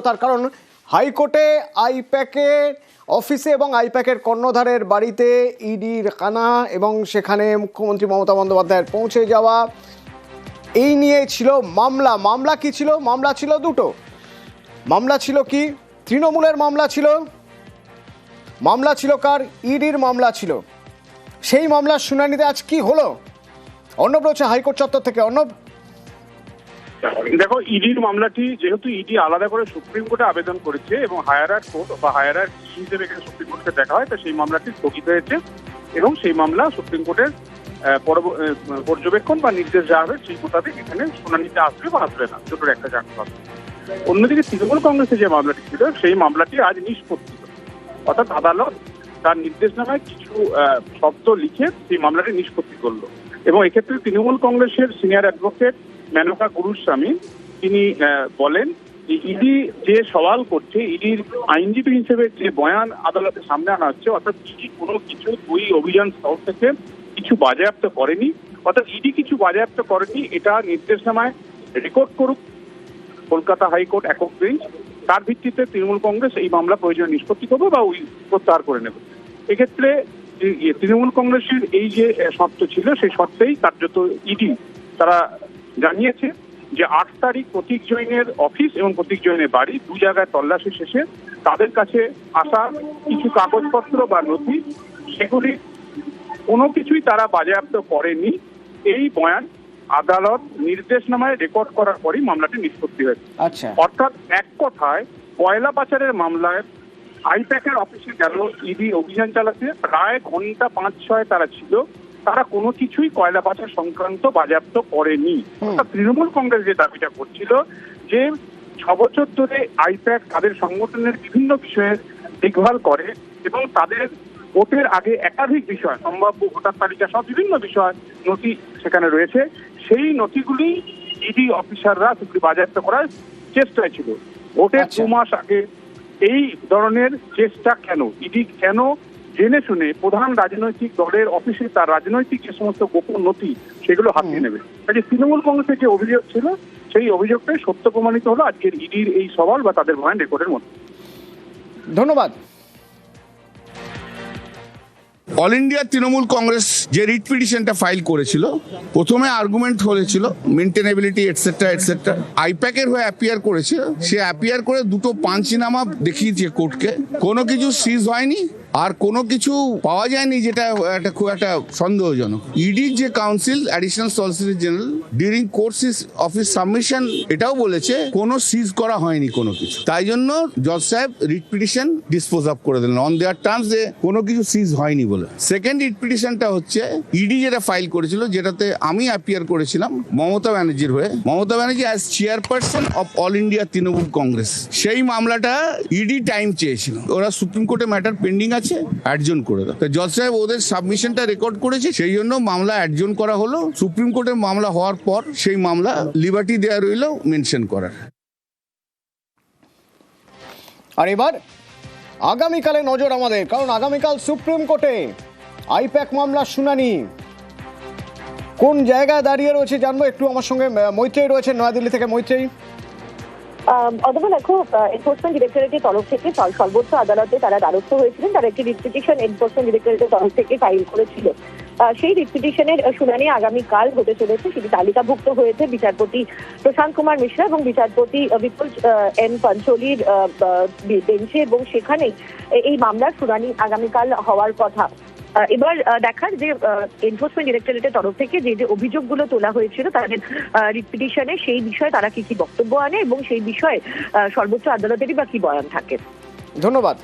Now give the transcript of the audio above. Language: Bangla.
তার কারণ হাইকোর্টে আইপ্যাকের অফিসে এবং আইপ্যাকের কর্ণধারের বাড়িতে ইডির কানা এবং সেখানে মুখ্যমন্ত্রী মমতা বন্দ্যোপাধ্যায়ের পৌঁছে যাওয়া, এই নিয়ে ছিল মামলা কি ছিল? মামলা ছিল দুটো। মামলা ছিল কি? তৃণমূলের মামলা ছিল কার? ইডির মামলা ছিল। সেই মামলার শুনানিতে আজ কি হলো? অর্ণব রয়েছে হাইকোর্ট চত্বর থেকে। অর্ণব, দেখো, ইডির মামলাটি যেহেতু ইডি আলাদা করে সুপ্রিম কোর্টে আবেদন করেছে এবং হায়ার কোর্ট বা হায়ার হিসেবে এখানে সুপ্রিম কোর্টকে দেখা হয়, তো সেই মামলাটি স্থগিত হয়েছে এবং সেই মামলা সুপ্রিম কোর্টের পর্যবেক্ষণ বা নির্দেশ দেওয়া হবে সেই মোতাবেক এখানে শুনানিতে আসবে বা আসবে না, দুটোর একটা জানতে হবে। অন্যদিকে তৃণমূল কংগ্রেসের যে মামলাটি ছিল সেই মামলাটি আজ নিষ্পত্তি, অর্থাৎ আদালত তার নির্দেশনামায় কিছু শব্দ লিখে সেই মামলাটি নিষ্পত্তি করলো এবং এক্ষেত্রে তৃণমূল কংগ্রেসের সিনিয়র অ্যাডভোকেট মেনকা গুরুস্বামী তিনি বলেন যে ইডি যে সওয়াল করছে, ইডির আইনজীবী হিসেবে যে বয়ান আদালতের সামনে আনা হচ্ছে, অর্থাৎ ইডি কোনো কিছু দুই অভিযান স্থল থেকে কিছু বাজেয়াপ্ত করেনি, অর্থাৎ ইডি কিছু বাজেয়াপ্ত করেনি, এটা নির্দেশনামায় রেকর্ড করুক কলকাতা হাইকোর্ট একক বেঞ্চ, তার ভিত্তিতে তৃণমূল কংগ্রেস এই মামলা প্রয়োজনে নিষ্পত্তি করবে বা প্রত্যাহার করে নেবে। এক্ষেত্রে তৃণমূল কংগ্রেসের এই যে শর্ত ছিল সেই শর্তেই কার্যত ইডি তারা জানিয়েছে যে 8 তারিখ প্রতীক জৈনের অফিস এবং প্রতীক জৈনের বাড়ি দু জায়গায় তল্লাশি শেষে তাদের কাছে আসা কিছু কাগজপত্র বা নথি, সেগুলি কোনো কিছুই তারা বাজেয়াপ্ত করেনি। এই বয়ান আদালত নির্দেশনামায় রেকর্ড করার পরই মামলাটি নিষ্পত্তি হয়েছে। আচ্ছা, অর্থাৎ এক কথায় কয়লা পাচারের মামলায় আইপ্যাকের অফিসে গেল ইডি অভিযান চালাতে, প্রায় ঘন্টা 5-6 তারা ছিল, তারা কোনো কিছুই কয়লা পাচার সংক্রান্ত বাজেয়াপ্ত করেনি। অর্থাৎ তৃণমূল কংগ্রেস যে দাবিটা করছিল যে 6 বছর ধরে আইপ্যাক তাদের সংগঠনের বিভিন্ন বিষয়ে দেখভাল করে এবং তাদের ভোটের আগে একাধিক বিষয়, সম্ভাব্য ভোটার তালিকা সব বিভিন্ন বিষয় নথি সেখানে রয়েছে, সেই নথিগুলি ইডি অফিসাররা সেগুলি বাজেয়াপ্ত করার চেষ্টায় ছিল। ভোটের 2 মাস আগে এই ধরনের চেষ্টা কেন? ইডি কেন জেনে শুনে প্রধান রাজনৈতিক দলের অফিসে তার রাজনৈতিক যে সমস্ত গোপন নথি সেগুলো হাতিয়ে নেবে? কাজে তৃণমূল কংগ্রেসের যে অভিযোগ ছিল সেই অভিযোগটাই সত্য প্রমাণিত হলো আজকের ইডির এই সওয়াল বা তাদের বয়ান রেকর্ডের মধ্যে। ধন্যবাদ। অল ইন্ডিয়া তৃণমূল কংগ্রেস যে রিট পিটিশনটা ফাইল করেছিল, প্রথমে আর্গুমেন্ট হয়েছিল মেনটেনেবিলিটি এটসেট্রা। আইপ্যাকের হয়ে অ্যাপিয়ার করেছে, সে অ্যাপিয়ার করে দুটো পাঞ্চনামা দেখিয়েছে কোর্টকে, কোনো কিছু সিজ হয়নি আর কোনো কিছু পাওয়া যায়নি, যেটা একটা খুব একটা সন্দেহজনক। ইডির যে council additional solicitor general during course of his submission এটাও বলেছে কোনো সিজ করা হয়নি কোনো কিছু, তাই জন্য জজ সাহেব রিট পিটিশন ডিসপোজ অফ করে দিলেন অন দেয়ার টার্মস যে কোনো কিছু সিজ হয়নি বলে। সেকেন্ড রিট পিটিশনটা হচ্ছে ইডি যেটা ফাইল করেছিল, যেটাতে আমি অ্যাপিয়ার করেছিলাম মমতা ব্যানার্জির হয়ে, Mamata Banerjee as chairperson of all India Trinamool Congress, সেই মামলাটা ইডি টাইম চেয়েছিল, ওরা সুপ্রিম কোর্টে ম্যাটার পেন্ডিং আছে, অ্যাডজন করে দাও। জজ সাহেব ওদের সাবমিশনটা রেকর্ড করেছে, সেই জন্য মামলা অ্যাডজন করা হলো। সুপ্রিম কোর্টের মামলা হওয়ার পর সেই মামলা লিবার্টি দেওয়া রইল মেনশন করার। আর এবার আগামীকালে নজর আমাদের, কারণ আগামীকাল সুপ্রিম কোর্টে আইপ্যাক মামলার শুনানি। কোন জায়গায় দাঁড়িয়ে রয়েছে জানবো একটু। আমার সঙ্গে মৈত্রেয়ী রয়েছে নয়াদিল্লি থেকে। মৈত্রেয়ী, অথবা দেখো, এনফোর্সমেন্ট ডিরেক্টরেটের তরফ থেকে সর্বোচ্চ আদালতে তারা দ্বারস্থ হয়েছিলেন, তারা একটি রিট পিটিশন এনফোর্সমেন্ট ডিরেক্টরেটের তরফ থেকে ফাইল করেছিল। সেই রিট পিটিশনের শুনানি আগামীকাল হতে চলেছে। সেটি তালিকাভুক্ত হয়েছে বিচারপতি প্রশান্ত কুমার মিশ্রা এবং বিচারপতি বিপুল এন পাঞ্চলির বেঞ্চে, এবং সেখানেই এই মামলার শুনানি আগামীকাল হওয়ার কথা। এবার দেখার যে এনফোর্সমেন্ট ডিরেক্টরেটের তরফ থেকে যে অভিযোগগুলো তোলা হয়েছিল তাদের রিট পিটিশনে, সেই বিষয়ে তারা কি বক্তব্য আনে এবং সেই বিষয়ে সর্বোচ্চ আদালতেরই বা কি বয়ান থাকে। ধন্যবাদ।